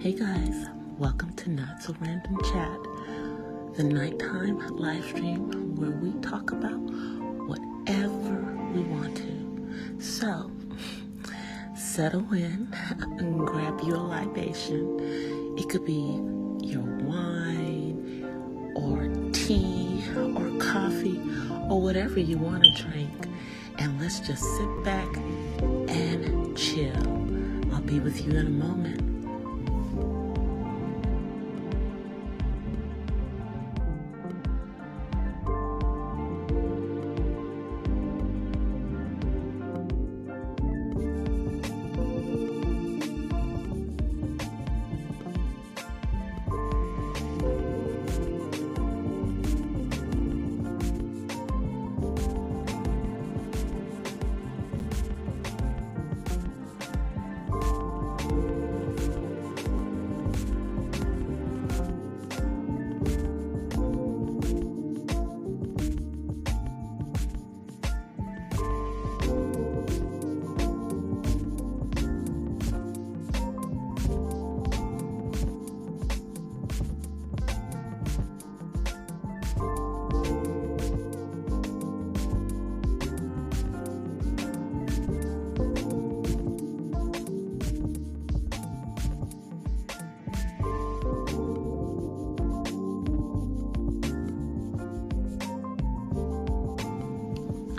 Hey guys, welcome to Not So Random Chat, the nighttime live stream where we talk about whatever we want to. So, settle in and grab you a libation. It could be your wine or tea or coffee or whatever you want to drink. And let's just sit back and chill. I'll be with you in a moment.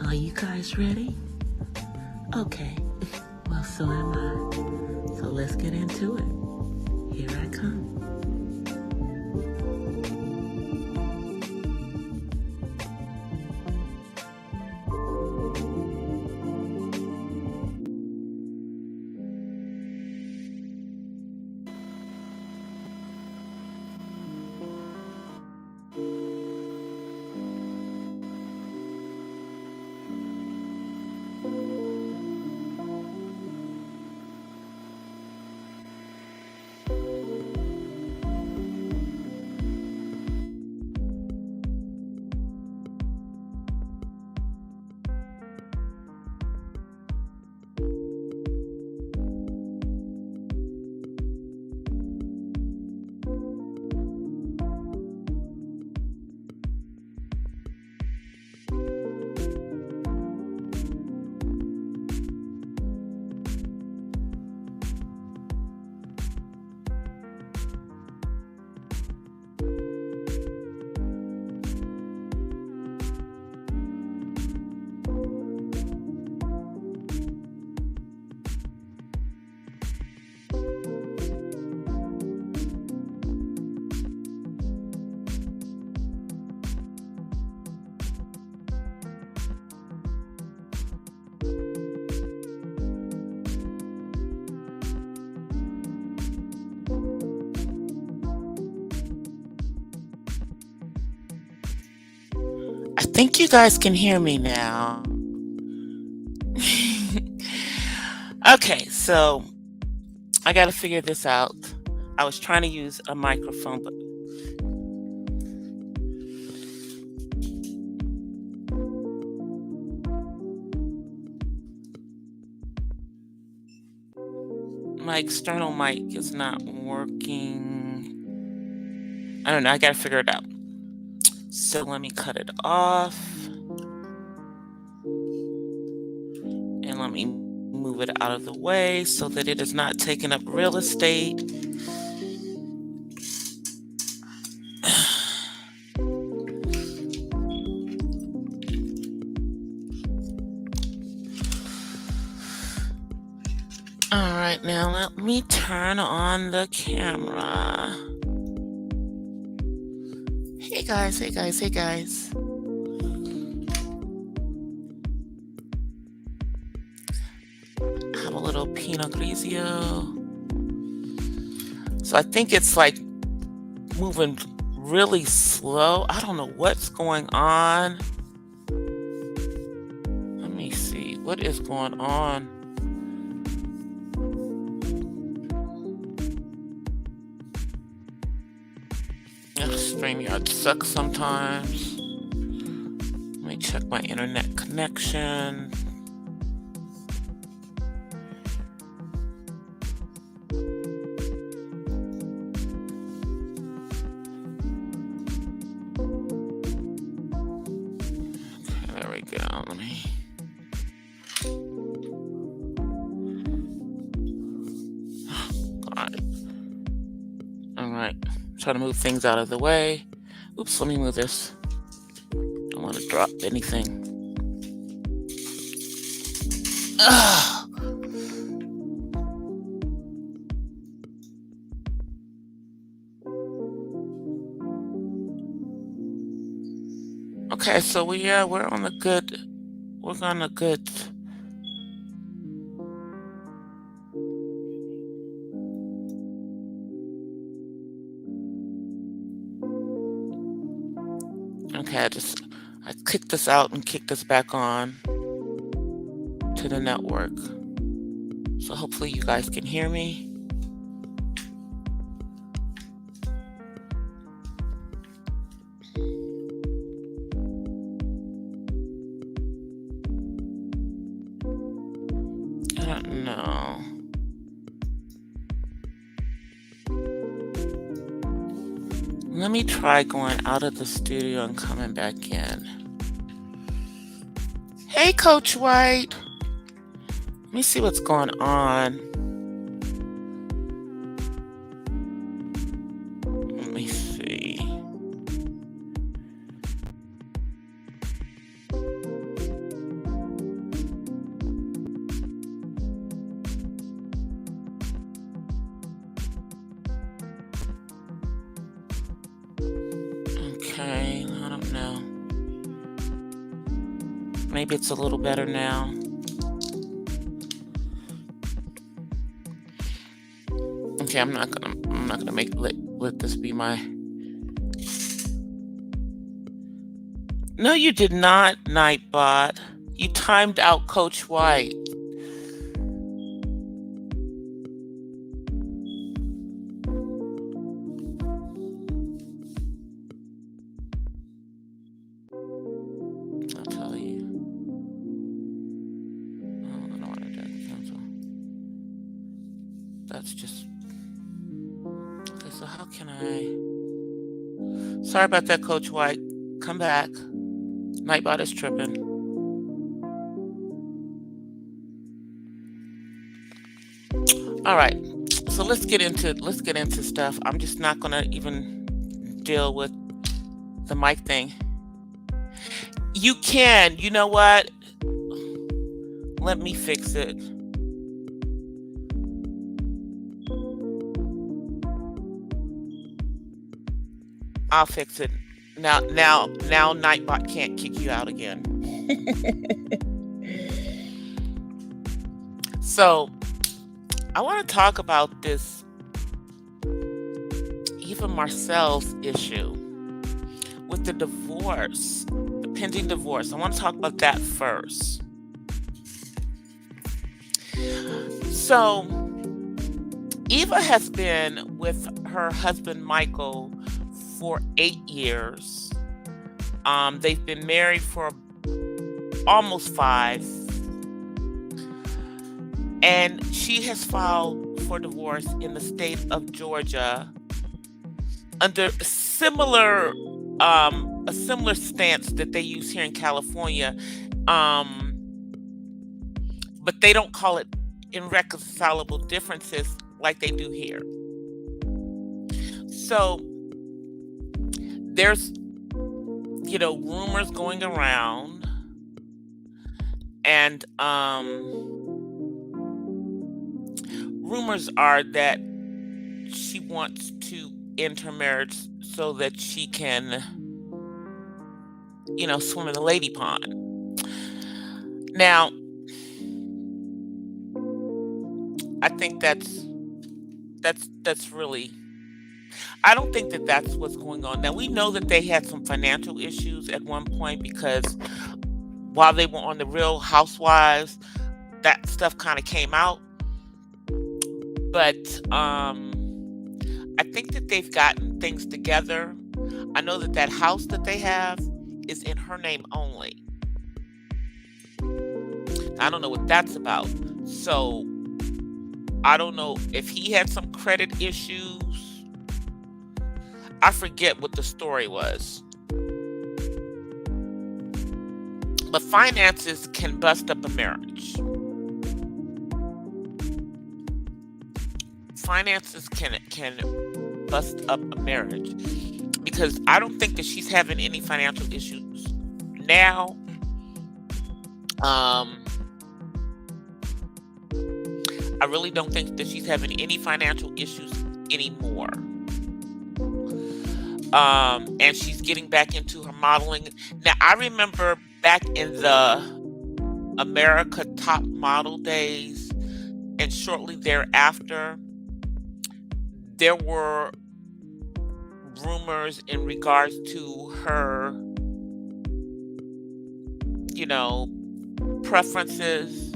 Are you guys ready? Okay, well, so am I. So let's get into it. Here I come. I think you guys can hear me now. Okay, so I got to figure this out. I was trying to use a microphone, but my external mic is not working. I don't know. I got to figure it out. So let me cut it off. And let me move it out of the way so that it is not taking up real estate. All right, now let me turn on the camera. Hey guys, hey guys, hey guys. Have a little Pinot Grigio. So I think it's like moving really slow. I don't know what's going on. Let me see. What is going on? StreamYard sucks sometimes. Let me check my internet connection. now. Let me. God. All right. Try to move things out of the way. Oops, let me move this. Don't want to drop anything. Ugh. Okay, so we're on a good. We're on a good. Okay, I kicked this out and kicked this back on to the network. So hopefully you guys can hear me. I don't know. Let me try going out of the studio and coming back in. Hey, Coach White. Let me see what's going on. Let me see. Okay, I don't know. Maybe it's a little better now. Okay, I'm not gonna let this be my. No, you did not, Nightbot. You timed out Coach White. I'll tell you. Oh, I don't want to cancel. That's just. Okay, so how can I? Sorry about that, Coach White. Come back. Nightbot is tripping. All right, so let's get into stuff. I'm just not gonna even deal with the mic thing. You can. You know what? Let me fix it. I'll fix it. Now Nightbot can't kick you out again. So I want to talk about this Eva Marcel's issue with the divorce, the pending divorce. I want to talk about that first. So Eva has been with her husband Michael for 8 years. They've been married for almost 5. And she has filed for divorce in the state of Georgia under a similar stance that they use here in California. But they don't call it irreconcilable differences like they do here. So there's, rumors going around, and rumors are that she wants to end her marriage so that she can, swim in the lady pond. Now, I think that's really. I don't think that that's what's going on. Now, we know that they had some financial issues at one point because while they were on The Real Housewives, that stuff kind of came out. But I think that they've gotten things together. I know that house that they have is in her name only. I don't know what that's about. So I don't know if he had some credit issues. I forget what the story was. But finances can bust up a marriage. Finances can bust up a marriage because I don't think that she's having any financial issues now. Um, I really don't think that she's having any financial issues anymore. And she's getting back into her modeling. Now, I remember back in the America Top Model days, and shortly thereafter, there were rumors in regards to her, you know, preferences.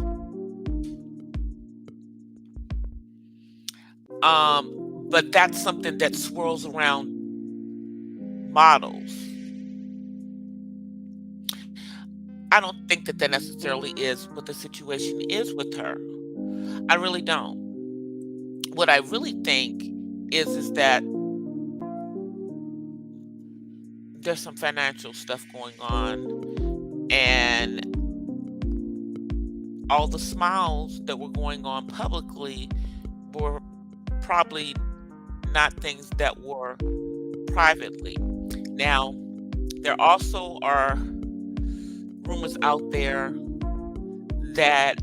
But that's something that swirls around models. I don't think that that necessarily is what the situation is with her. I really don't. What I really think is that there's some financial stuff going on, and all the smiles that were going on publicly were probably not things that were privately. Now, there also are rumors out there that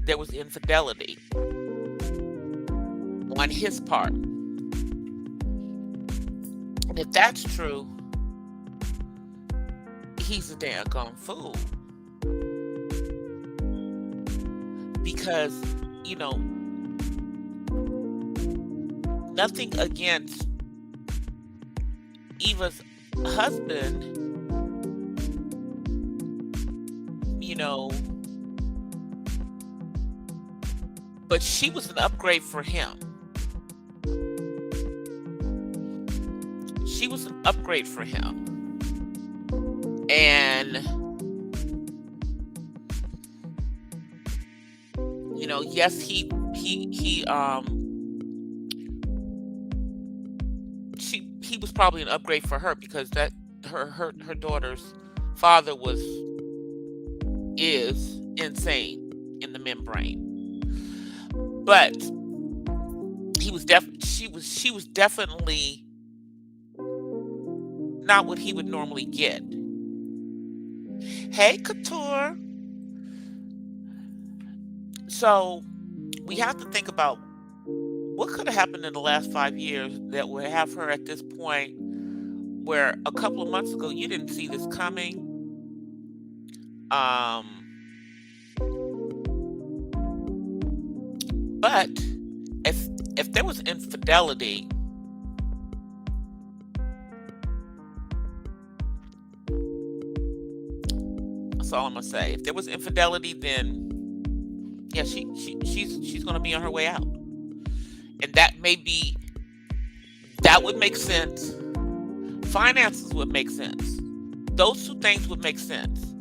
there was infidelity on his part. And if that's true, he's a daggone fool. Because, you know, nothing against Eva's husband, you know, but she was an upgrade for him. She was an upgrade for him. And, you know, yes, he was probably an upgrade for her because that her daughter's father is insane in the membrane. But she was definitely not what he would normally get. Hey, Couture. So we have to think about what could have happened in the last 5 years that would have her at this point where a couple of months ago you didn't see this coming. But if there was infidelity, that's all I'm gonna say. If there was infidelity, then yeah, she's gonna be on her way out, and that would make sense. Finances would make sense. Those two things would make sense.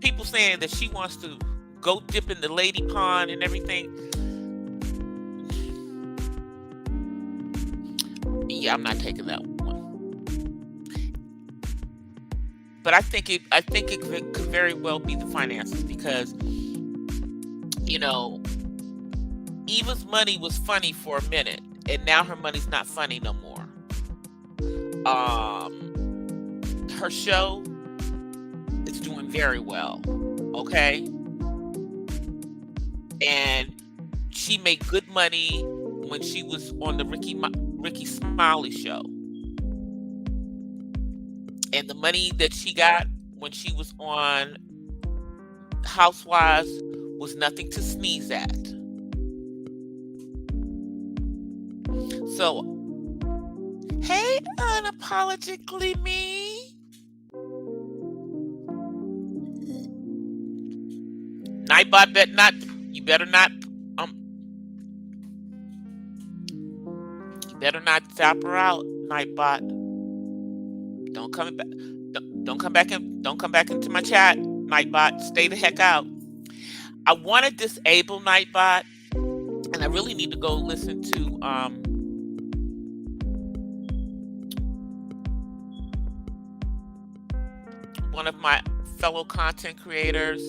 People saying that she wants to go dip in the lady pond and everything. Yeah, I'm not taking that one. But I think it could very well be the finances because, you know, Eva's money was funny for a minute, and now her money's not funny no more. Her show is doing very well, okay? And she made good money when she was on the Ricky Smiley show. And the money that she got when she was on Housewives was nothing to sneeze at. So, hey, unapologetically me. Nightbot you better not zap her out, Nightbot. Don't come back into my chat, Nightbot. Stay the heck out. I want to disable Nightbot, and I really need to go listen to. one of my fellow content creators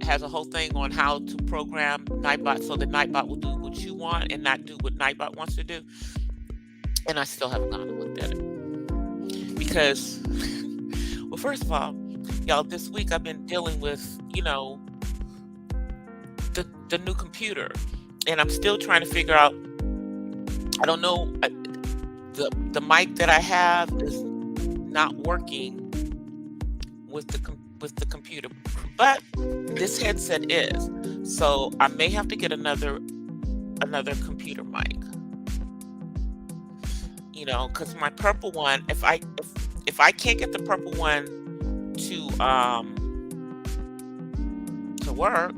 has a whole thing on how to program Nightbot so that Nightbot will do what you want and not do what Nightbot wants to do. And I still haven't gone and looked at it because, well, first of all, y'all, this week I've been dealing with, the new computer, and I'm still trying to figure out. I don't know. The mic that I have is not working with the computer, but this headset is. So I may have to get another computer mic. Because my purple one, if I can't get the purple one to work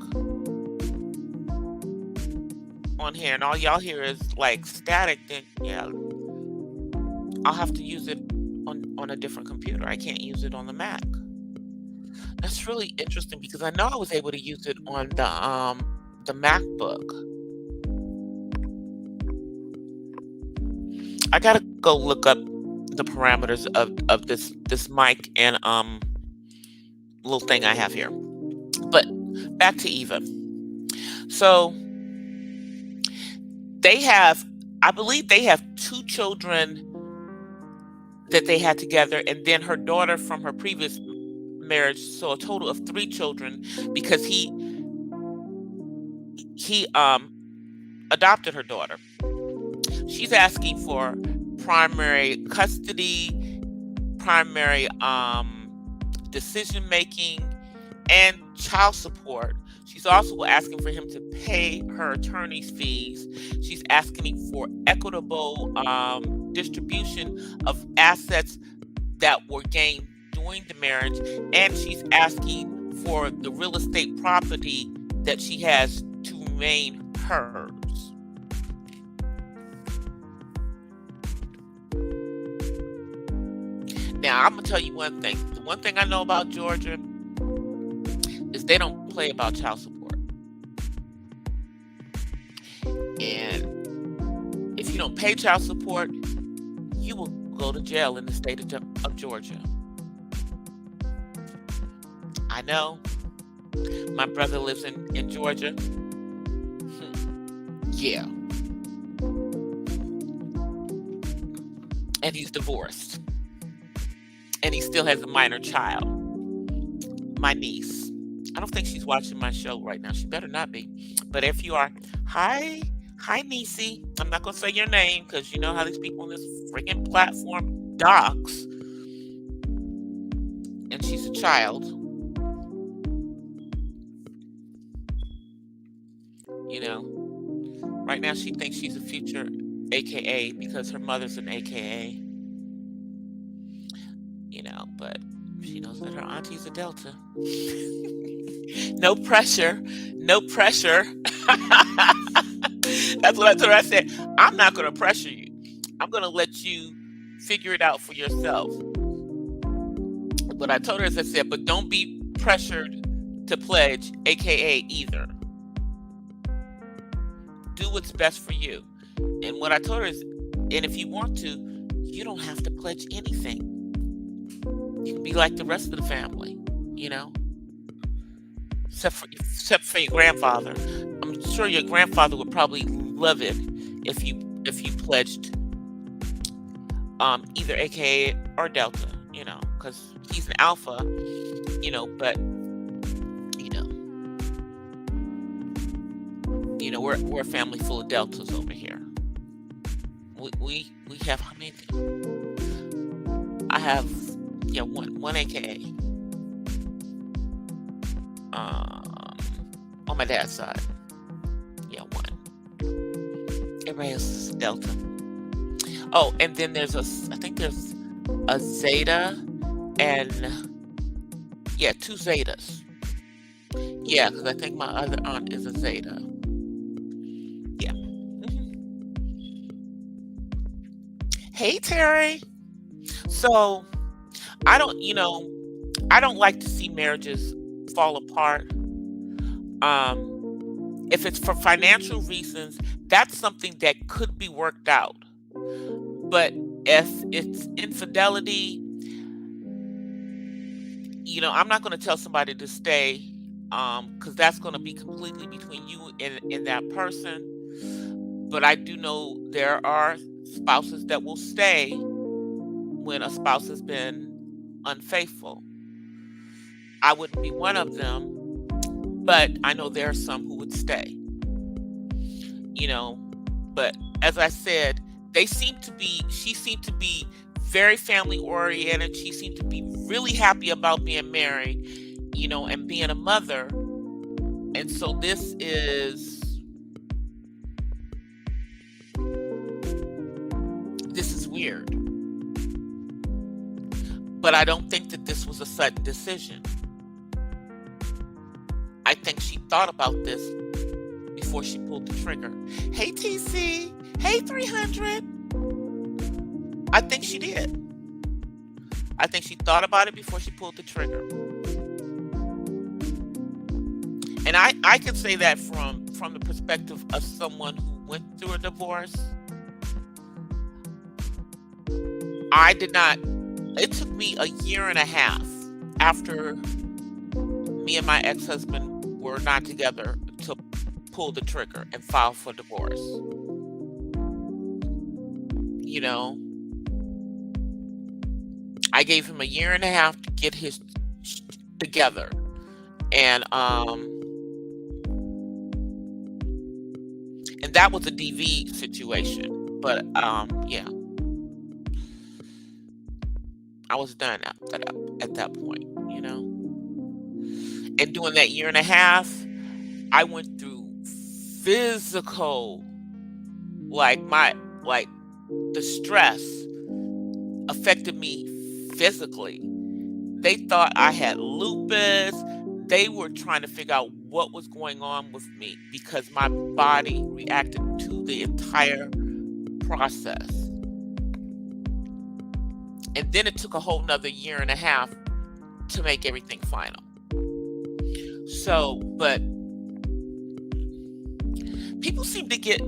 on here, and all y'all hear is like static, then yeah, I'll have to use it on a different computer. I can't use it on the Mac. That's really interesting because I know I was able to use it on the MacBook. I gotta go look up the parameters of this mic and little thing I have here. But back to Eva. So I believe they have 2 children that they had together, and then her daughter from her previous marriage, so a total of 3 children, because he adopted her daughter. She's asking for primary custody, primary decision making, and child support. She's also asking for him to pay her attorney's fees. She's asking for equitable distribution of assets that were gained during the marriage, and she's asking for the real estate property that she has to remain hers. Now, I'm going to tell you one thing. The one thing I know about Georgia is they don't play about child support. And if you don't pay child support, you will go to jail in the state of Georgia. I know. My brother lives in Georgia. Yeah. And he's divorced. And he still has a minor child. My niece. I don't think she's watching my show right now. She better not be. But if you are, hi niecey. I'm not going to say your name because you know how these people on this freaking platform dox. And she's a child. Right now she thinks she's a future AKA because her mother's an AKA. But she knows that her auntie's a Delta. No pressure. That's what I told her. I said, I'm not going to pressure you. I'm going to let you figure it out for yourself. But I told her, as I said, but don't be pressured to pledge AKA either. Do what's best for you. And what I told her is, and if you want to, you don't have to pledge anything. You can be like the rest of the family, except for your grandfather. I'm sure your grandfather would probably love it if you pledged either AKA or Delta, because he's an Alpha, but we're a family full of Deltas over here. We have how many? I have one AKA on my dad's side. One. Everybody else is Delta. Oh, and then I think there's a Zeta and 2 Zetas. Yeah, because I think my other aunt is a Zeta. Yeah. Hey, Terry. So, I don't like to see marriages fall apart. If it's for financial reasons, that's something that could be worked out. But if it's infidelity, I'm not going to tell somebody to stay, because that's going to be completely between you and that person. But I do know there are spouses that will stay when a spouse has been unfaithful. I wouldn't be one of them, but I know there are some who would stay, you know. But as I said, she seemed to be very family oriented. She seemed to be really happy about being married, and being a mother. And so this is weird. But I don't think that this was a sudden decision. I think she thought about this before she pulled the trigger. Hey, TC. Hey, 300. I think she did. I think she thought about it before she pulled the trigger. And I can say that from the perspective of someone who went through a divorce. I did not. It took me a year and a half after me and my ex-husband were not together to pull the trigger and file for divorce. I gave him a year and a half to get his together. And that was a DV situation. But yeah. I was done at that point, And during that year and a half, I went through physical, the stress affected me physically. They thought I had lupus. They were trying to figure out what was going on with me because my body reacted to the entire process. And then it took a whole nother year and a half to make everything final. So, but people seem to get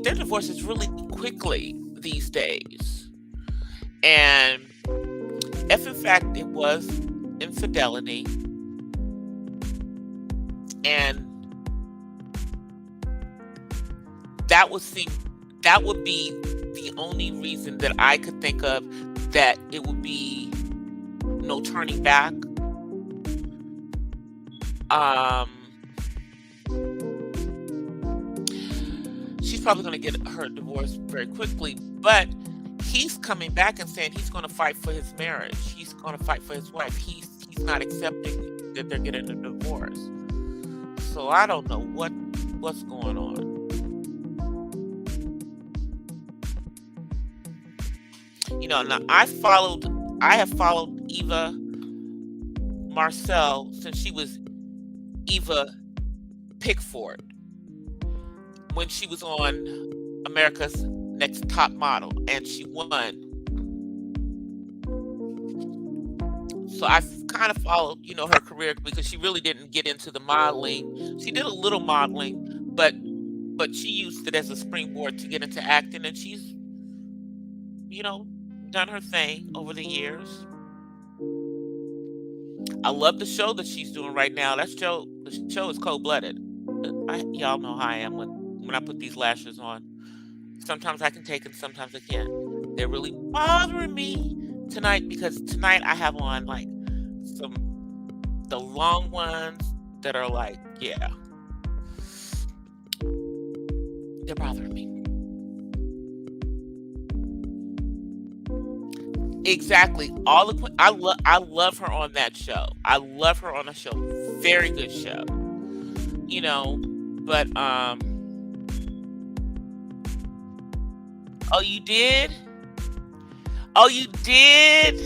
their divorces really quickly these days. And if in fact it was infidelity, and that would be the only reason that I could think of that it would be no turning back. She's probably going to get her divorce very quickly, but he's coming back and saying he's going to fight for his marriage. He's going to fight for his wife. He's not accepting that they're getting a divorce. So I don't know what's going on. Now I have followed Eva Marcel since she was Eva Pickford, when she was on America's Next Top Model and she won. So I've kind of followed, her career because she really didn't get into the modeling. She did a little modeling, but she used it as a springboard to get into acting, and she's, done her thing over the years. I love the show that she's doing right now. The show is Cold-Blooded. Y'all know how I am when I put these lashes on. Sometimes I can take them, sometimes I can't. They're really bothering me tonight because tonight I have on the long ones that are they're bothering me. Exactly. I love her on that show. I love her on the show. Very good show. But oh, you did? Oh, you did?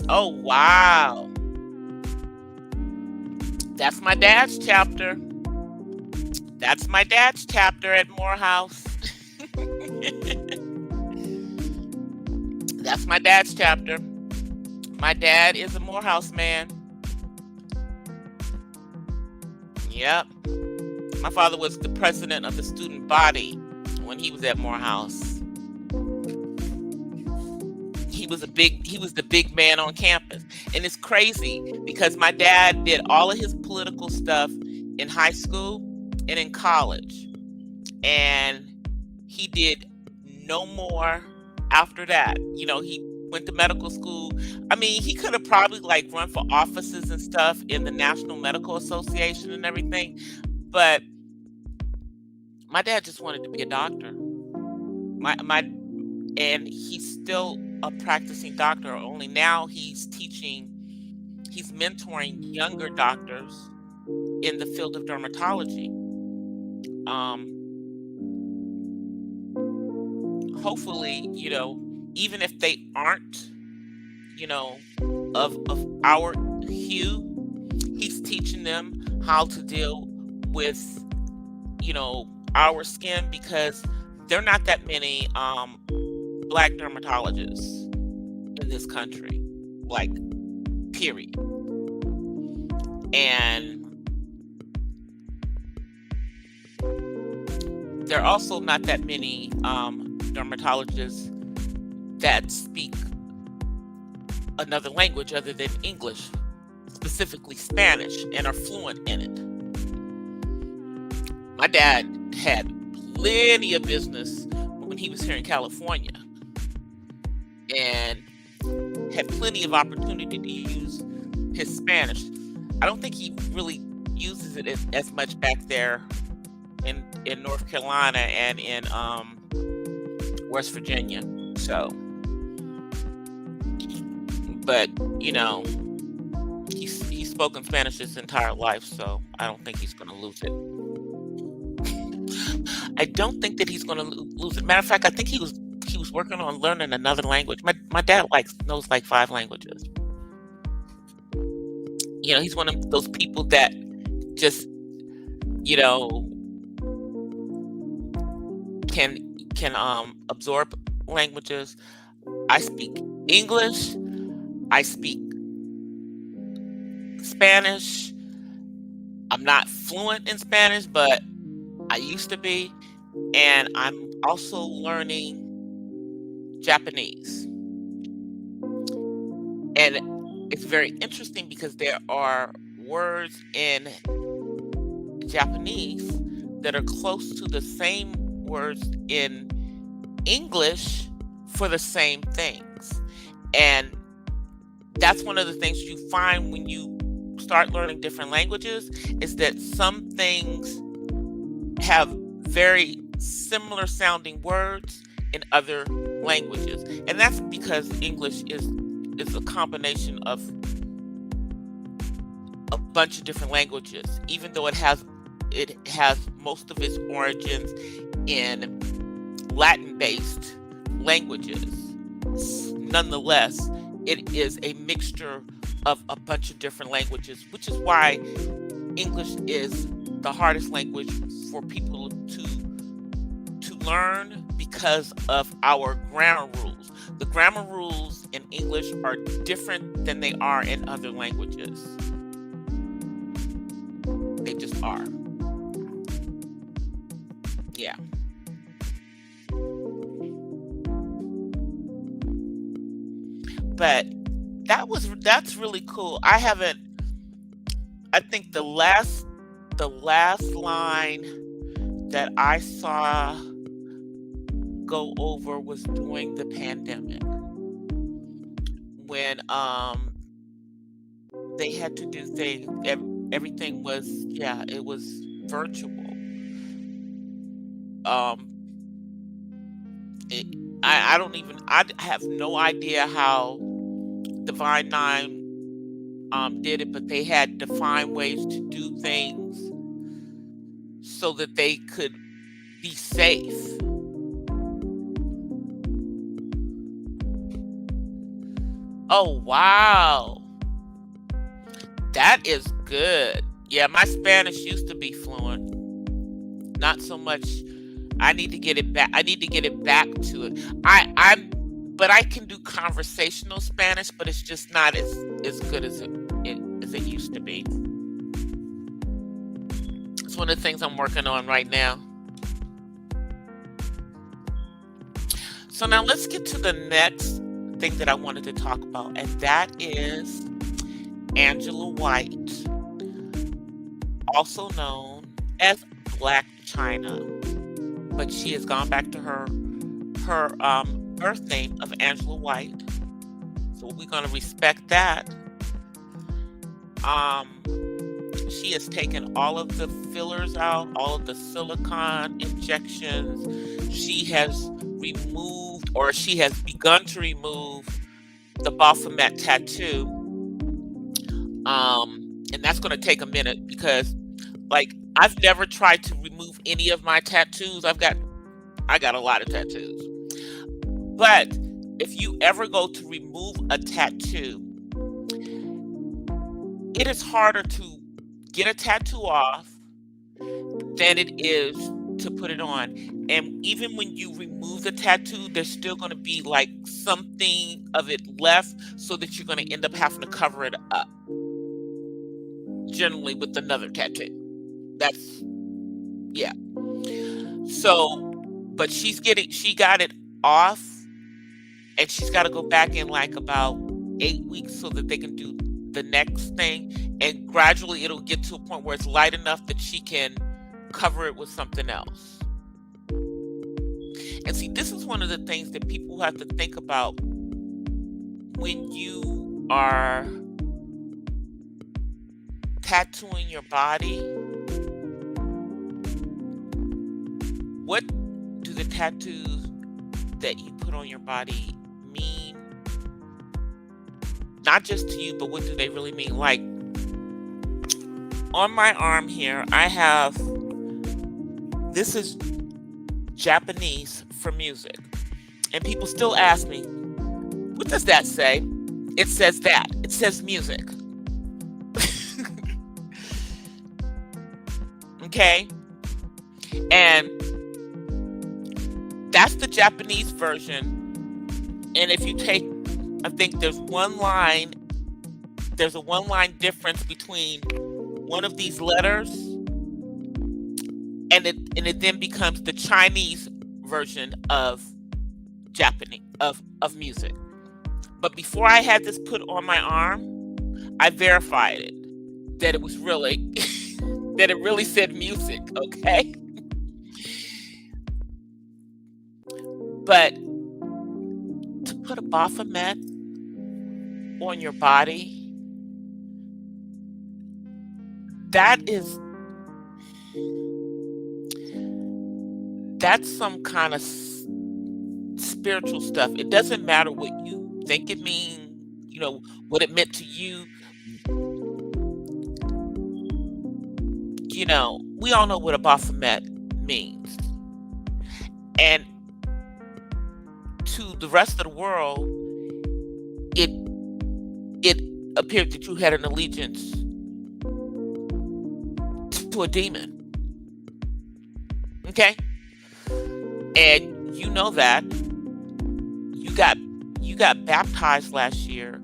Oh, wow. That's my dad's chapter. That's my dad's chapter at Morehouse. That's my dad's chapter. My dad is a Morehouse man. Yep. My father was the president of the student body when he was at Morehouse. He he was the big man on campus. And it's crazy because my dad did all of his political stuff in high school and in college. And he did no more after that. He went to medical school. I mean, he could have probably like run for offices and stuff in the National Medical Association and everything, but my dad just wanted to be a doctor. My and he's still a practicing doctor, only now he's mentoring younger doctors in the field of dermatology. Hopefully, even if they aren't, of our hue, he's teaching them how to deal with, our skin, because there are not that many Black dermatologists in this country, like, period. And there are also not that many dermatologists that speak another language other than English, specifically Spanish, and are fluent in it. My dad had plenty of business when he was here in California and had plenty of opportunity to use his Spanish. I don't think he really uses it as much back there in North Carolina and in West Virginia. So, but he's spoken Spanish his entire life, so I don't think he's going to lose it. I don't think that he's going to lose it. Matter of fact, I think he was working on learning another language. My dad knows like 5 languages. He's one of those people that just can absorb languages. I speak English. I speak Spanish. I'm not fluent in Spanish, but I used to be. And I'm also learning Japanese. And it's very interesting because there are words in Japanese that are close to the same words in English for the same things. And that's one of the things you find when you start learning different languages, is that some things have very similar sounding words in other languages. And that's because English is a combination of a bunch of different languages, even though it has most of its origins in Latin-based languages. Nonetheless, it is a mixture of a bunch of different languages, which is why English is the hardest language for people to learn, because of our grammar rules. The grammar rules in English are different than they are in other languages. They just are. Yeah. But that's really cool. I think the last line that I saw go over was during the pandemic, when they had to do things. Everything was, it was virtual. I have no idea how Divine Nine did it, but they had to find ways to do things so that they could be safe. Oh, wow. That is good. Yeah, my Spanish used to be fluent. Not so much. I need to get it back. I need to get it back to it. But I can do conversational Spanish, but it's just not as good as it used to be. It's one of the things I'm working on right now. So now let's get to the next thing that I wanted to talk about, and that is Angela White, also known as Black China, but she has gone back to her birth name of Angela White. So we're going to respect that. She has taken all of the fillers out, all of the silicone injections. She has removed, or she has begun to remove, the Baphomet tattoo. And that's going to take a minute because, like, I've never tried to remove any of my tattoos. I got a lot of tattoos. But if you ever go to remove a tattoo, it is harder to get a tattoo off than it is to put it on. And even when you remove the tattoo, there's still going to be like something of it left, so that you're going to end up having to cover it up, generally with another tattoo. That's, yeah. So, but she got it off, and she's got to go back in like about 8 weeks so that they can do the next thing, and gradually it'll get to a point where it's light enough that she can cover it with something else. And see, this is one of the things that people have to think about when you are tattooing your body. What do the tattoos that you put on your body mean? Not just to you, but what do they really mean? Like, on my arm here, I have, this is Japanese for music. And people still ask me, what does that say? It says that. It says music. Okay? And that's the Japanese version. And if you take, I think there's a one line difference between one of these letters, and it then becomes the Chinese version of Japanese of music. But before I had this put on my arm, I verified it, that it was really that it really said music, okay? But to put a Baphomet on your body, that's some kind of spiritual stuff. It doesn't matter what you think it means, what it meant to you. We all know what a Baphomet means. And to the rest of the world, it appeared that you had an allegiance to a demon. Okay? And you know that you got baptized last year,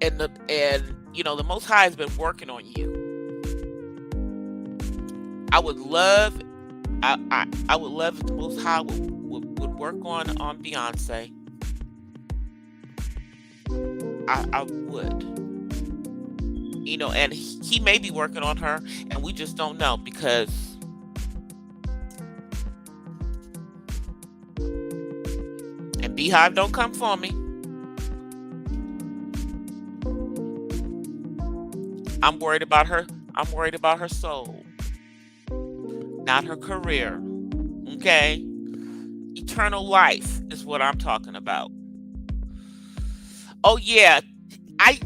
and the Most High has been working on you. I would love if the Most High would work on Beyonce. I would. And he may be working on her, and we just don't know, because and Beehive, don't come for me. I'm worried about her. I'm worried about her soul, not her career. Okay? Eternal life is what I'm talking about. Oh yeah, I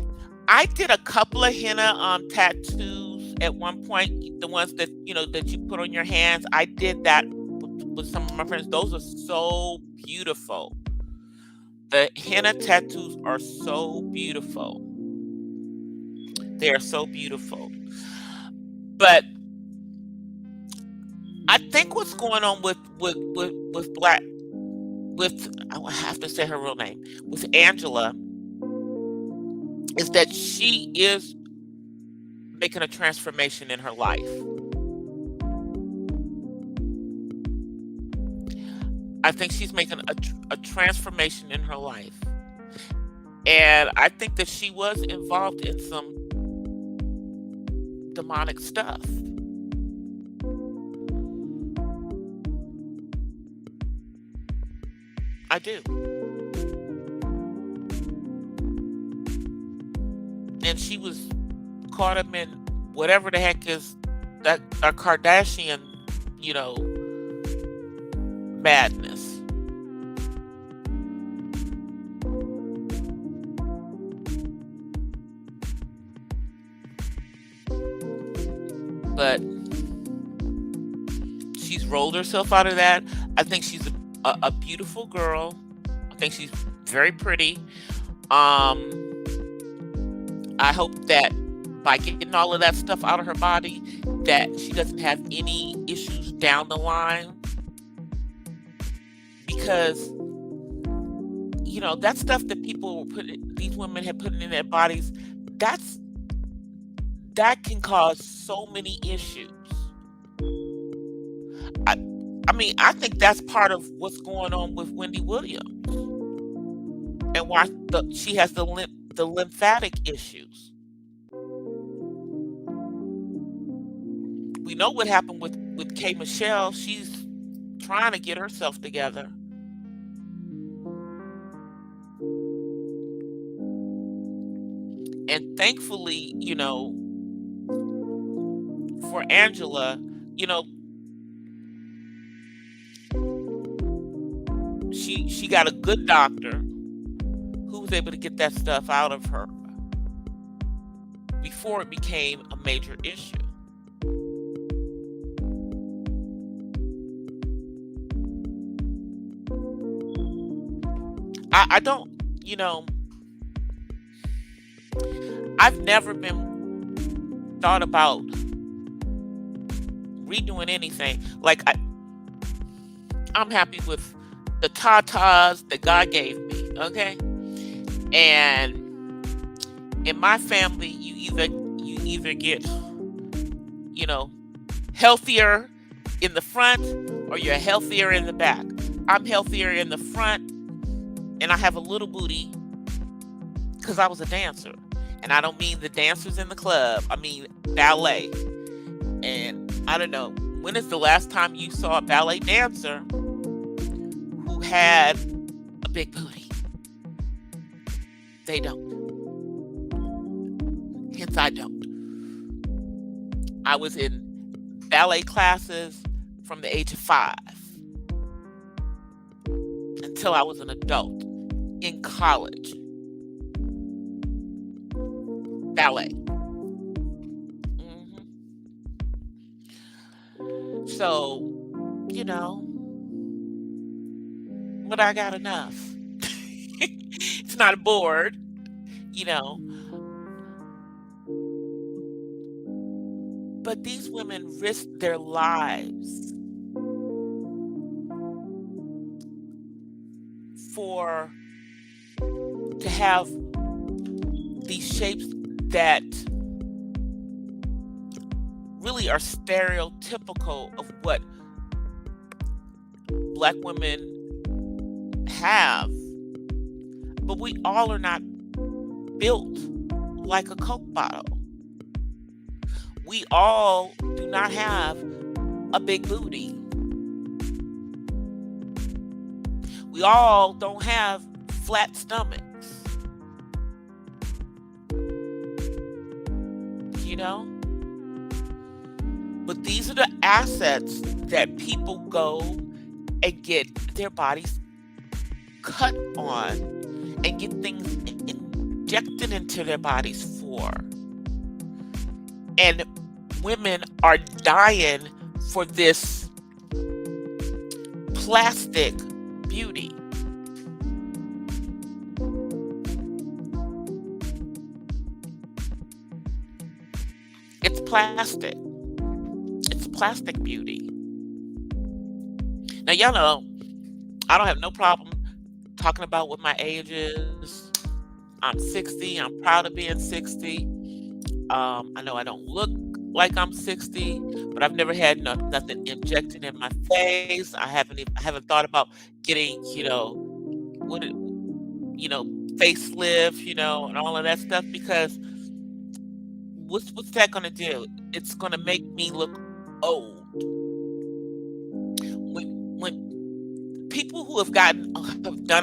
did a couple of henna tattoos at one point. The ones that that you put on your hands. I did that with some of my friends. Those are so beautiful. The henna tattoos are so beautiful. They are so beautiful. But I think what's going on with I have to say her real name, with Angela, is that she is making a transformation in her life. I think she's making a transformation in her life. And I think that she was involved in some demonic stuff. I do. And she was caught up in whatever the heck is that a Kardashian, you know, madness. But she's rolled herself out of that. I think she's a beautiful girl. I think she's very pretty. Um, I hope that by getting all of that stuff out of her body, that she doesn't have any issues down the line. Because, that stuff that these women have put in their bodies, that can cause so many issues. I, I think that's part of what's going on with Wendy Williams and why she has the lymphatic issues. We know what happened with K. Michelle. She's trying to get herself together. And thankfully, for Angela, she got a good doctor who was able to get that stuff out of her before it became a major issue. I don't, I've never been thought about redoing anything. Like I'm happy with the tatas that God gave me, okay? And in my family, you either get, healthier in the front or you're healthier in the back. I'm healthier in the front, and I have a little booty because I was a dancer. And I don't mean the dancers in the club. I mean ballet. And I don't know, when is the last time you saw a ballet dancer who had a big booty? They don't. Hence, I don't. I was in ballet classes from the age of 5 until I was an adult in college. Ballet. So, but I got enough. It's not a board, But these women risk their lives to have these shapes that really are stereotypical of what Black women have. But we all are not built like a Coke bottle. We all do not have a big booty. We all don't have flat stomachs. But these are the assets that people go and get their bodies cut on and get things injected into their bodies for. And women are dying for this plastic beauty. It's plastic. It's plastic beauty. Now, y'all know, I don't have no problem talking about what my age is. I'm 60. I'm proud of being 60. I know I don't look like I'm 60, but I've never had nothing injected in my face. I haven't thought about getting, what it, facelift, and all of that stuff, because what's that gonna do? It's gonna make me look old. When people who have done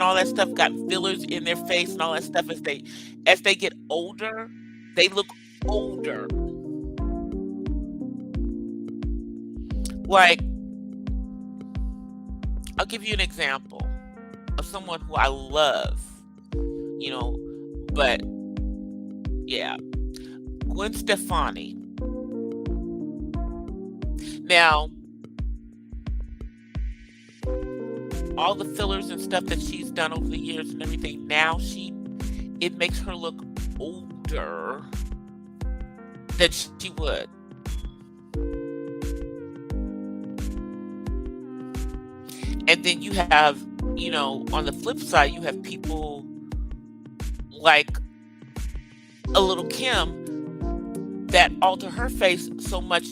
all that stuff, got fillers in their face and all that stuff, as they get older, they look older. Like, I'll give you an example of someone who I love, you know, but yeah, Gwen Stefani. Now, all the fillers and stuff that she's done over the years and everything, now it makes her look older than she would. And then you have, on the flip side, you have people like a little Kim that alter her face so much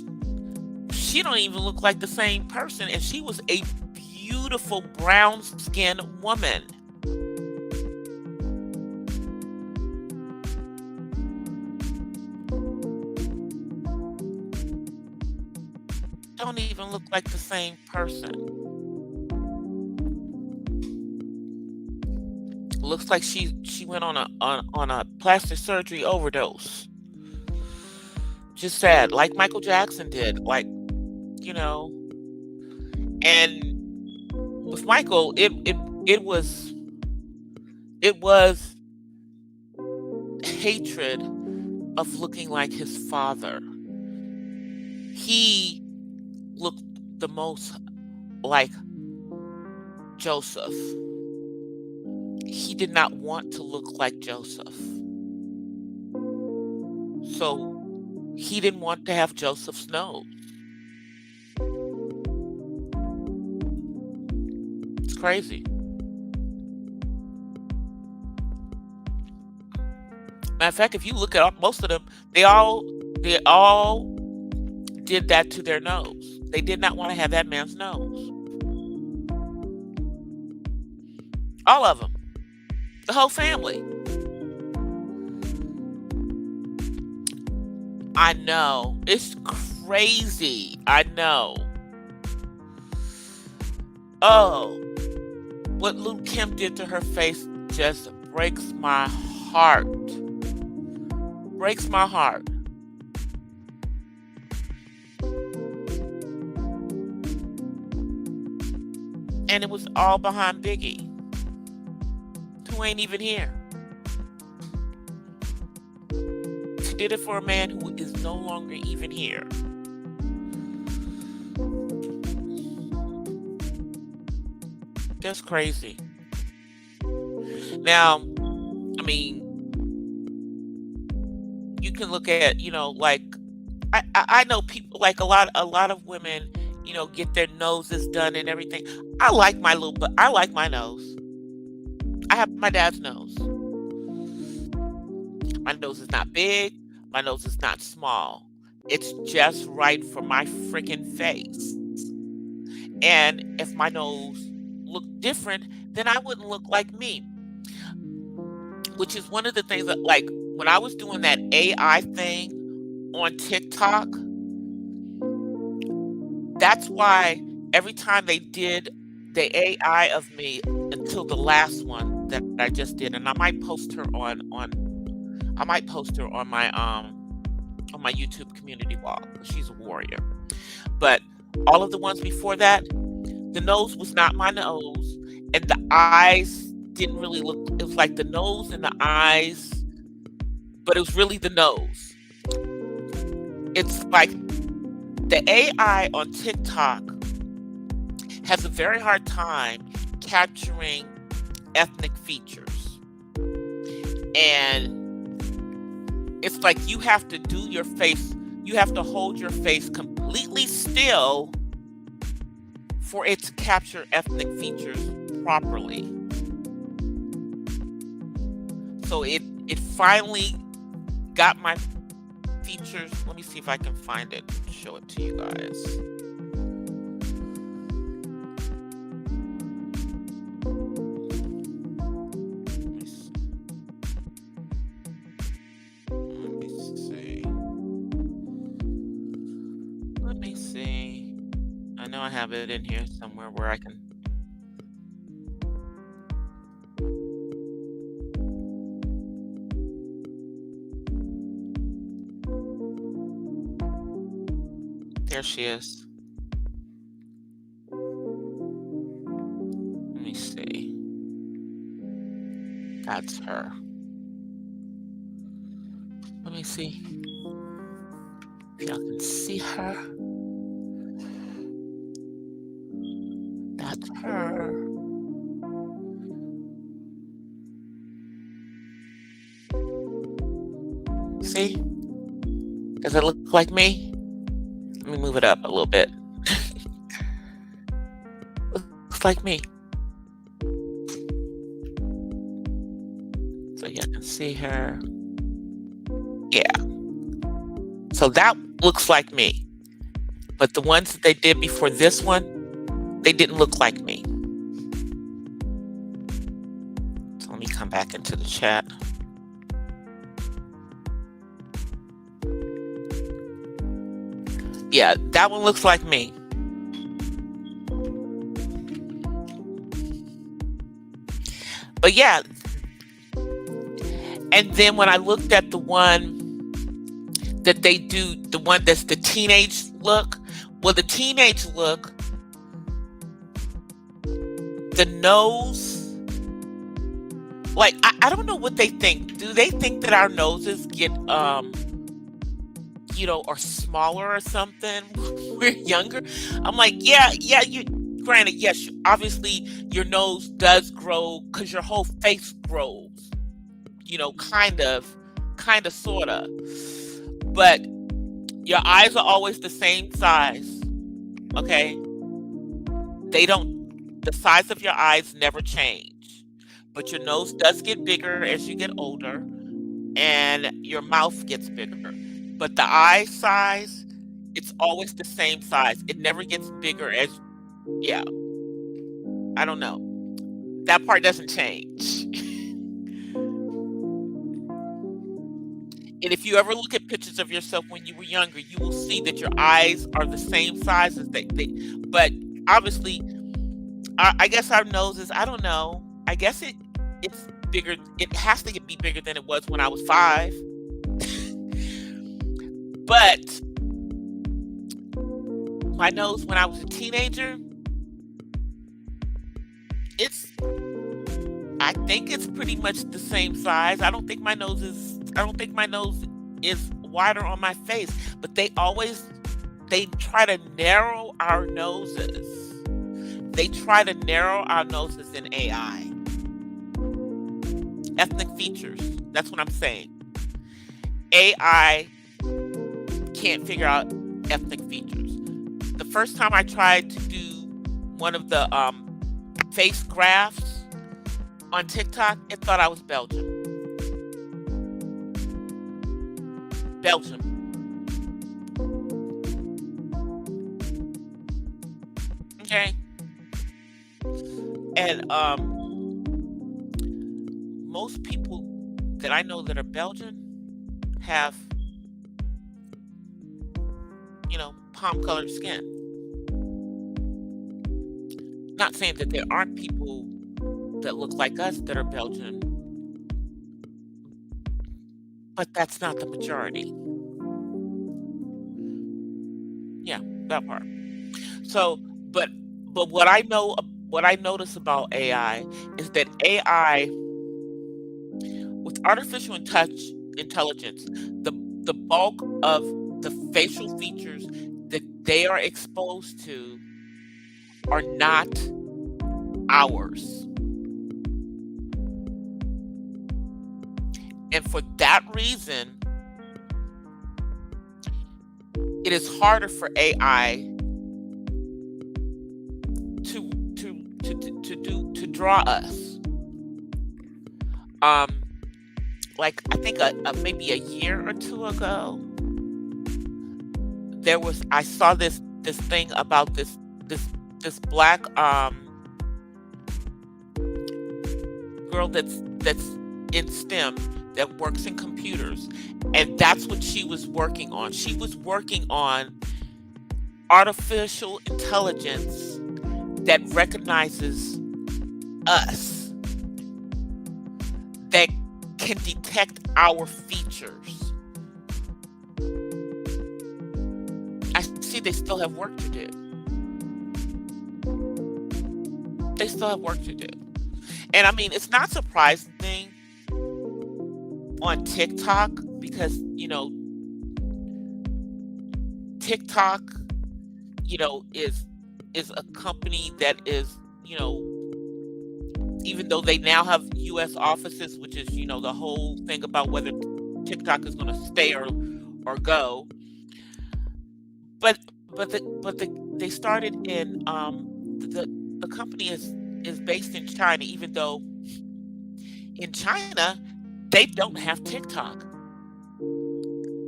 she don't even look like the same person, and she was a beautiful brown skinned woman. Don't even look like the same person. Looks like she went on a plastic surgery overdose. Just sad, like Michael Jackson did. Like, and with Michael, it was hatred of looking like his father. He looked the most like Joseph. He did not want to look like Joseph. So he didn't want to have Joseph's nose. It's crazy. Matter of fact, if you look at most of them, they all did that to their nose. They did not want to have that man's nose. All of them. The whole family. I know. It's crazy. I know. Oh, what Lil' Kim did to her face just breaks my heart. Breaks my heart. And it was all behind Biggie, who ain't even here. She did it for a man who is no longer even here. That's crazy. Now, I mean, you can look at, like, I know people, like a lot of women, get their noses done and everything. I like my nose. I have my dad's nose. My nose is not big. My nose is not small. It's just right for my freaking face. And if my nose looked different, then I wouldn't look like me. Which is one of the things that, like, when I was doing that AI thing on TikTok, that's why every time they did the AI of me, until the last one that I just did, and I might post her on my YouTube community wall, because she's a warrior. But all of the ones before that, the nose was not my nose, and the eyes didn't really look. It was like the nose and the eyes, but it was really the nose. It's like the AI on TikTok has a very hard time capturing ethnic features. And it's like you have to do your face, you have to hold your face completely still for it to capture ethnic features properly. So it finally got my features. Let me see if I can find it and show it to you guys. Let me see. Let me see. I know I have it in here somewhere where I can. There she is. Let me see. That's her. Let me see if y'all can see her. That's her. See? Does it look like me? Let me move it up a little bit. Looks like me. So you can see her. Yeah. So that looks like me. But the ones that they did before this one, they didn't look like me. So let me come back into the chat. Yeah, that one looks like me. But yeah. And then when I looked at the one that they do, the one that's the teenage look, well, the teenage look, the nose, like, I don't know what they think. Do they think that our noses get, are smaller or something when we're younger? I'm like, yeah, granted, yes, obviously your nose does grow because your whole face grows, kind of, sort of. But your eyes are always the same size, okay? The size of your eyes never change. But your nose does get bigger as you get older, and your mouth gets bigger. But the eye size, it's always the same size. It never gets bigger yeah. I don't know. That part doesn't change. And if you ever look at pictures of yourself when you were younger, you will see that your eyes are the same size as they but obviously, I guess our noses, I don't know. I guess it's bigger. It has to be bigger than it was when I was 5. But my nose when I was a teenager, I think it's pretty much the same size. I don't think my nose is wider on my face, but they try to narrow our noses. They try to narrow our noses in AI. Ethnic features. That's what I'm saying. AI can't figure out ethnic features. The first time I tried to do one of the face graphs on TikTok, it thought I was Belgium. Okay. And most people that I know that are Belgian have, palm colored skin. Not saying that there aren't people that look like us that are Belgian, but that's not the majority. Yeah, that part. So, but what I notice about AI is that AI with artificial intelligence, the bulk of the facial features that they are exposed to are not ours. And for that reason, it is harder for AI to draw us. Like I think maybe a year or two ago, I saw this thing about this this black girl that's in STEM, that works in computers, and that's what she was working on. She was working on artificial intelligence that recognizes us, that can detect our features. I see they still have work to do. They still have work to do. And I mean, it's not surprising on TikTok because, TikTok, is a company that is, even though they now have US offices, which is, the whole thing about whether TikTok is going to stay or go. But they started in the company is based in China, even though in China they don't have TikTok.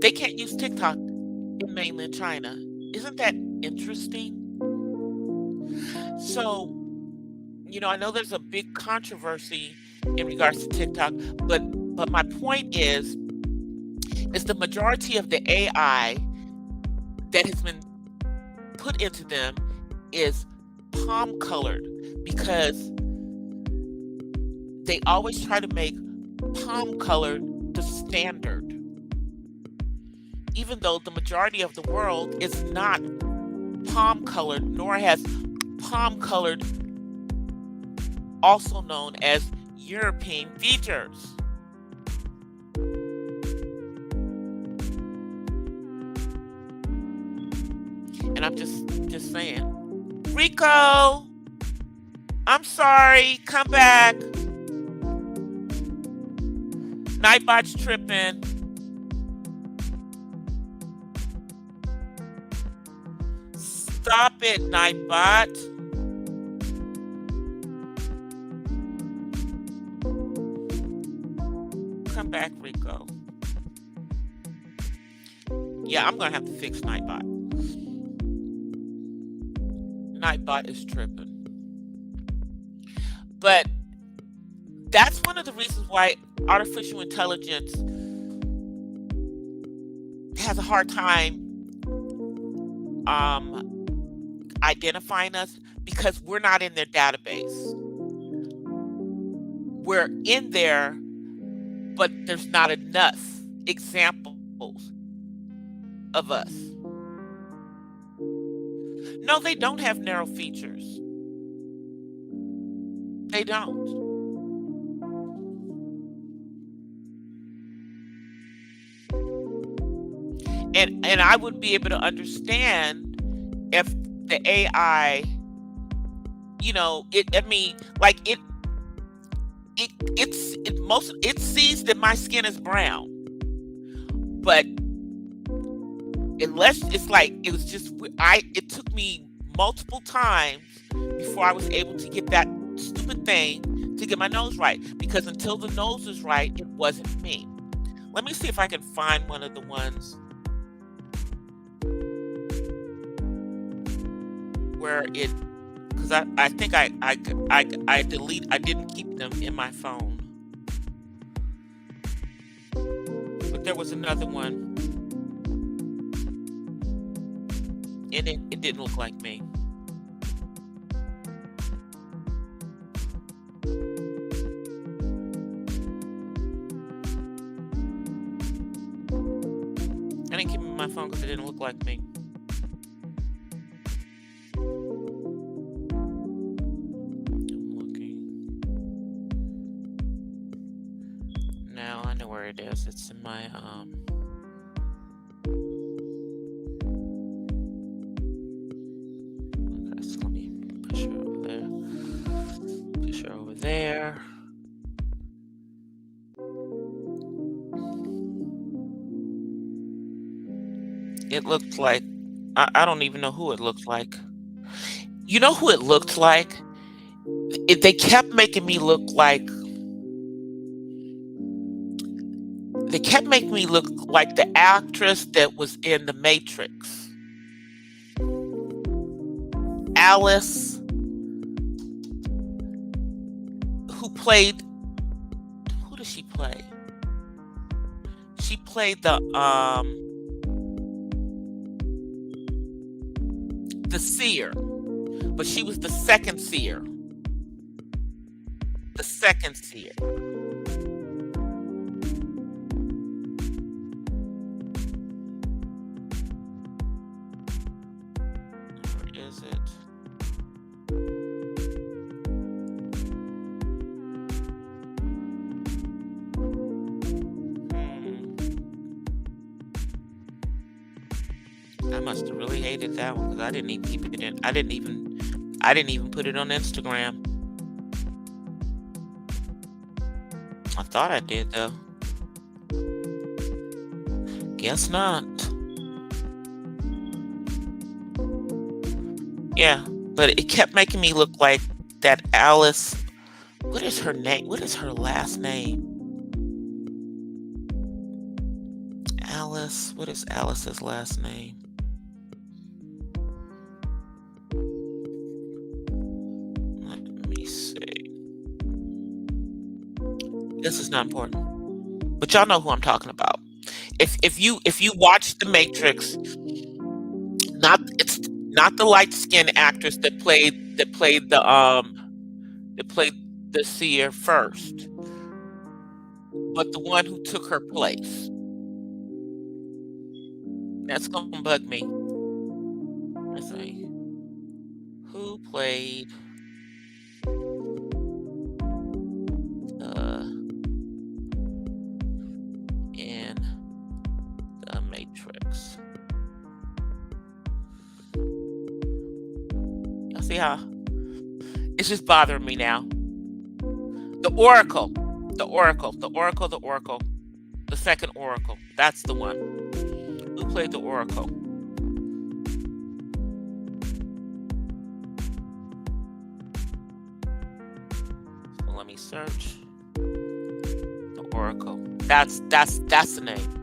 They can't use TikTok in mainland China. Isn't that interesting? So, I know there's a big controversy in regards to TikTok, but my point is the majority of the AI that has been put into them is palm colored, because they always try to make palm colored the standard, even though the majority of the world is not palm colored, nor has palm colored, also known as European features. And I'm just saying, Rico, I'm sorry, come back. Nightbot's tripping. Stop it, Nightbot. Come back, Rico. Yeah, I'm gonna have to fix Nightbot. Nightbot is tripping. But that's one of the reasons why artificial intelligence has a hard time identifying us, because we're not in their database. We're in there, but there's not enough examples of us. No, they don't have narrow features. They don't. And I would be able to understand if the AI, it sees that my skin is brown, but unless it took me multiple times before I was able to get that stupid thing to get my nose right, because until the nose was right, it wasn't me. Let me see if I can find one of the ones where it, because I think I didn't keep them in my phone, but there was another one, and it didn't look like me. I didn't keep them in my phone because it didn't look like me. It is. It's in my okay, so let me push her over there. Push her over there. It looked like I don't even know who it looked like. You know who it looked like? They kept making me look like the actress that was in The Matrix. Alice, who played, who did she play? She played the seer, but she was the second seer. The second seer. Where is it? I must have really hated that one because I didn't even keep it in. I didn't even put it on Instagram. I thought I did though. Guess not. Yeah, but it kept making me look like that Alice. What is her name? What is her last name? Alice. What is Alice's last name? Let me see. This is not important, but y'all know who I'm talking about. If you watch The Matrix, it's not the light skinned actress that played the seer first, but the one who took her place. That's gonna bug me. Let's see. Who played in The Matrix? Y'all see how it's just bothering me now. The Oracle. The second Oracle. That's the one. Who played the Oracle? So let me search. The Oracle. That's the name.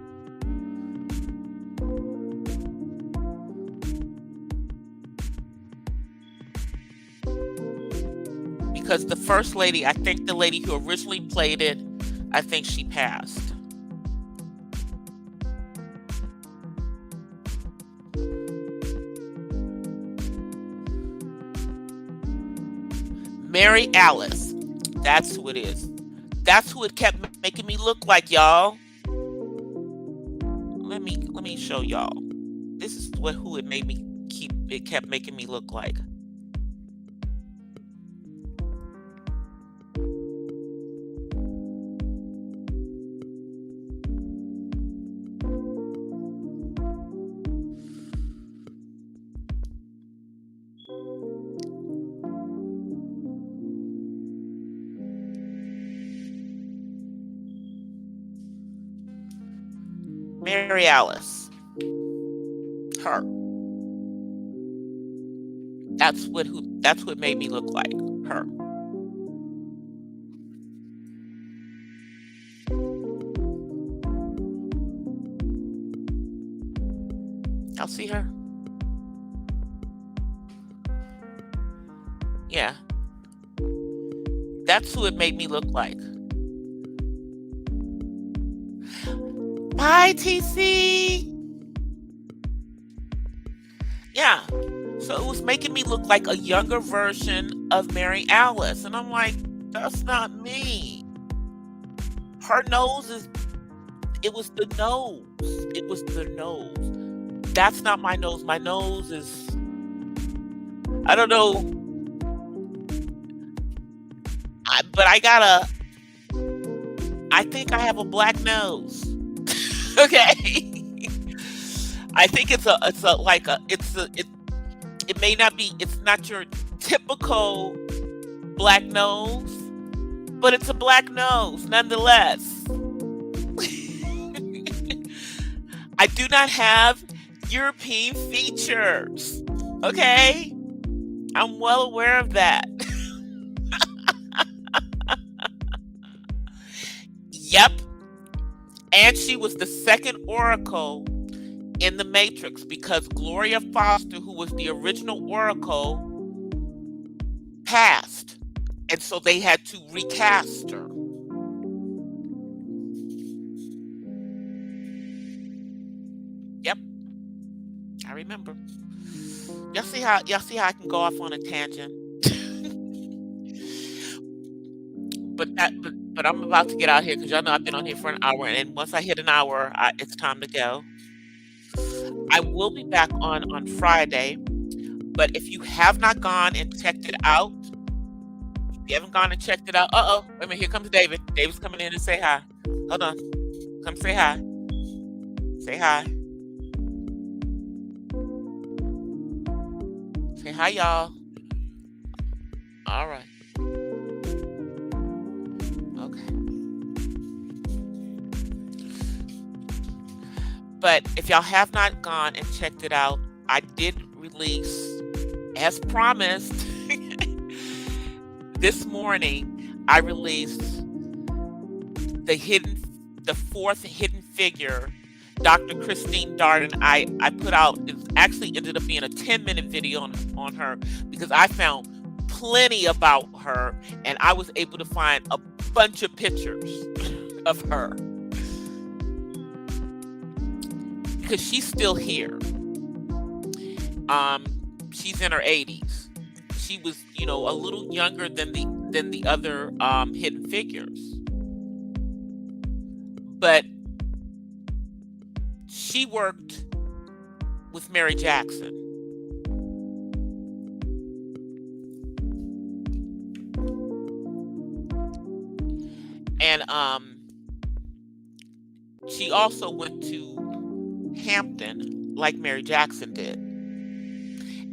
Because the first lady, I think the lady who originally played it, I think she passed. Mary Alice. That's who it is. That's who it kept making me look like, y'all. Let me show y'all. This is who it made me it kept making me look like. Mary Alice. Her. That's what made me look like her. Y'all see her? Yeah. That's who it made me look like. Bye, TC. Yeah. So it was making me look like a younger version of Mary Alice. And I'm like, that's not me. Her nose it was the nose. It was the nose. That's not my nose. My nose is, I don't know. I think I have a black nose. Okay. I think it may not be, it's not your typical black nose, but it's a black nose nonetheless. I do not have European features. Okay? I'm well aware of that. Yep. And she was the second Oracle in The Matrix because Gloria Foster, who was the original Oracle, passed, and so they had to recast her. Yep, I remember. Y'all see how I can go off on a tangent. But I'm about to get out here because y'all know I've been on here for an hour, and once I hit an hour, it's time to go. I will be back on Friday, but if you have not gone and checked it out, if you haven't gone and checked it out, wait a minute, here comes David. David's coming in to say hi. Hold on, come say hi. Say hi. Say hi, y'all. All right. Okay. But if y'all have not gone and checked it out, I did release, as promised, this morning, I released the fourth hidden figure, Dr. Christine Darden. I put out, it actually ended up being a 10-minute video on her because I found plenty about her, and I was able to find a bunch of pictures of her because she's still here. She's in her 80s. She was, a little younger than the other hidden figures, but she worked with Mary Jackson. And she also went to Hampton like Mary Jackson did.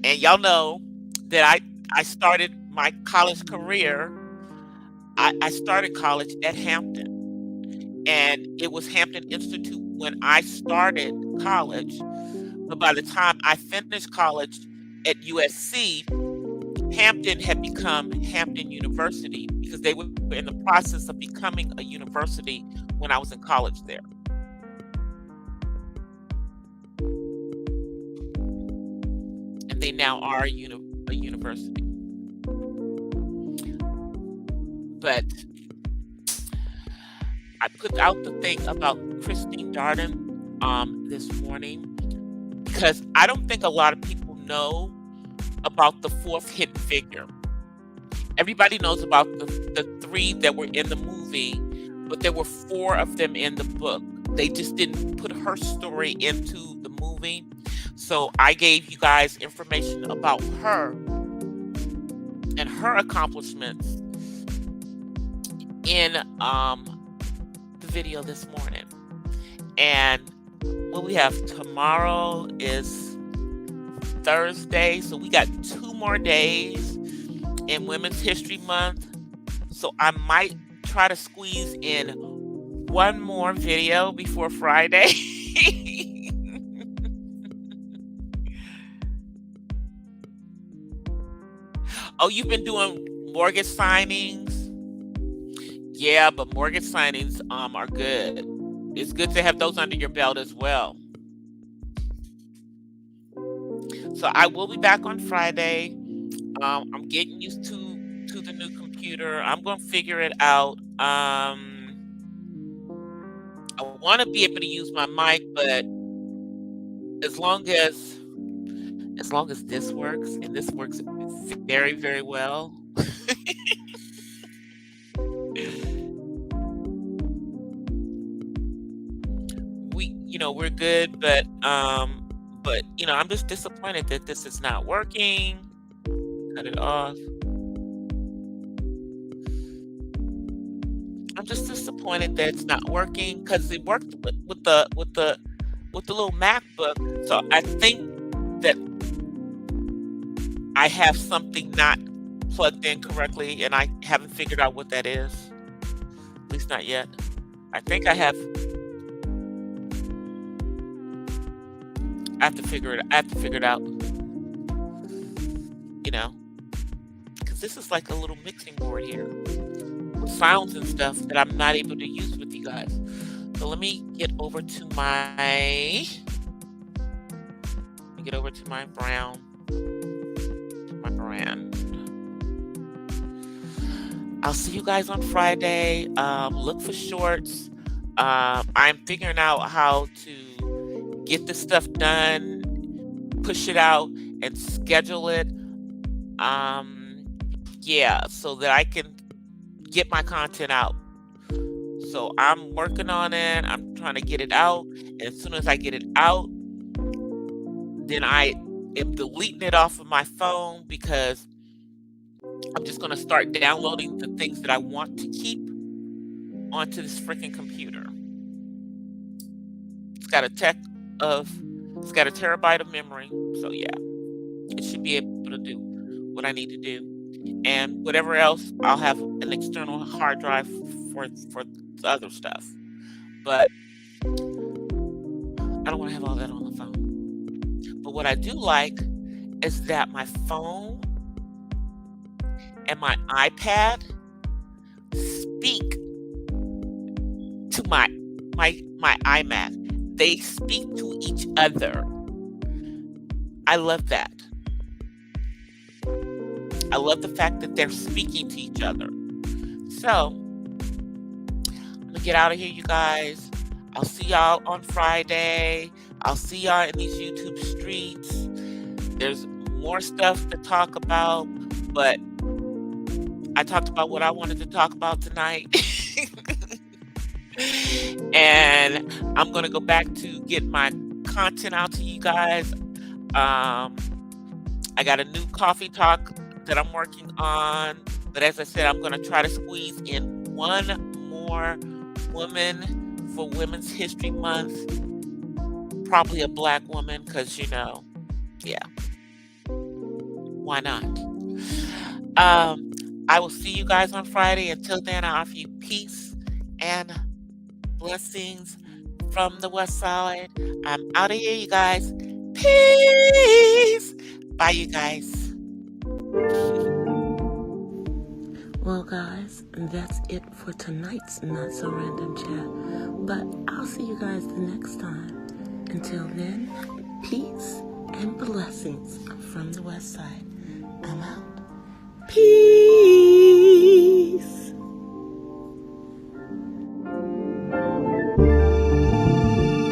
And y'all know that I started my college career. I started college at Hampton. And it was Hampton Institute when I started college. But by the time I finished college at USC, Hampton had become Hampton University because they were in the process of becoming a university when I was in college there. And they now are a university. But I put out the thing about Christine Darden this morning because I don't think a lot of people know about the fourth hidden figure. Everybody knows about the three that were in the movie, but there were 4 of them in the book. They just didn't put her story into the movie. So I gave you guys information about her and her accomplishments in the video this morning. And what we have tomorrow is Thursday, so we got 2 more days in Women's History Month. So I might try to squeeze in 1 more video before Friday. Oh, you've been doing mortgage signings? Yeah, but mortgage signings are good. It's good to have those under your belt as well. So I will be back on Friday. I'm getting used to the new computer. I'm going to figure it out. I want to be able to use my mic, but as long as this works, and this works very, very well. We're good, but I'm just disappointed that this is not working. Cut it off. I'm just disappointed that it's not working because it worked with the little MacBook. So I think that I have something not plugged in correctly, and I haven't figured out what that is. At least not yet. I think I have. I have to figure it out. Because this is like a little mixing board here with sounds and stuff that I'm not able to use with you guys. So let me get over to my brand. I'll see you guys on Friday. Look for shorts. I'm figuring out how to get this stuff done, push it out, and schedule it. Yeah, so that I can get my content out. So I'm working on it. I'm trying to get it out. And as soon as I get it out, then I am deleting it off of my phone because I'm just going to start downloading the things that I want to keep onto this freaking computer. It's got a terabyte of memory. So yeah, it should be able to do what I need to do. And whatever else, I'll have an external hard drive for the other stuff. But I don't want to have all that on the phone. But what I do like is that my phone and my iPad speak to my iMac. They speak to each other. I love that. I love the fact that they're speaking to each other. So, I'm going to get out of here, you guys. I'll see y'all on Friday. I'll see y'all in these YouTube streets. There's more stuff to talk about, but I talked about what I wanted to talk about tonight. And I'm going to go back to get my content out to you guys. I got a new coffee talk that I'm working on. But as I said, I'm going to try to squeeze in one more woman for Women's History Month. Probably a Black woman because, yeah, why not? I will see you guys on Friday. Until then, I offer you peace and blessings from the West Side. I'm out of here, you guys. Peace. Bye, you guys. Well, guys, that's it for tonight's Not So Random Chat. But I'll see you guys the next time. Until then, peace and blessings from the West Side. I'm out. Peace.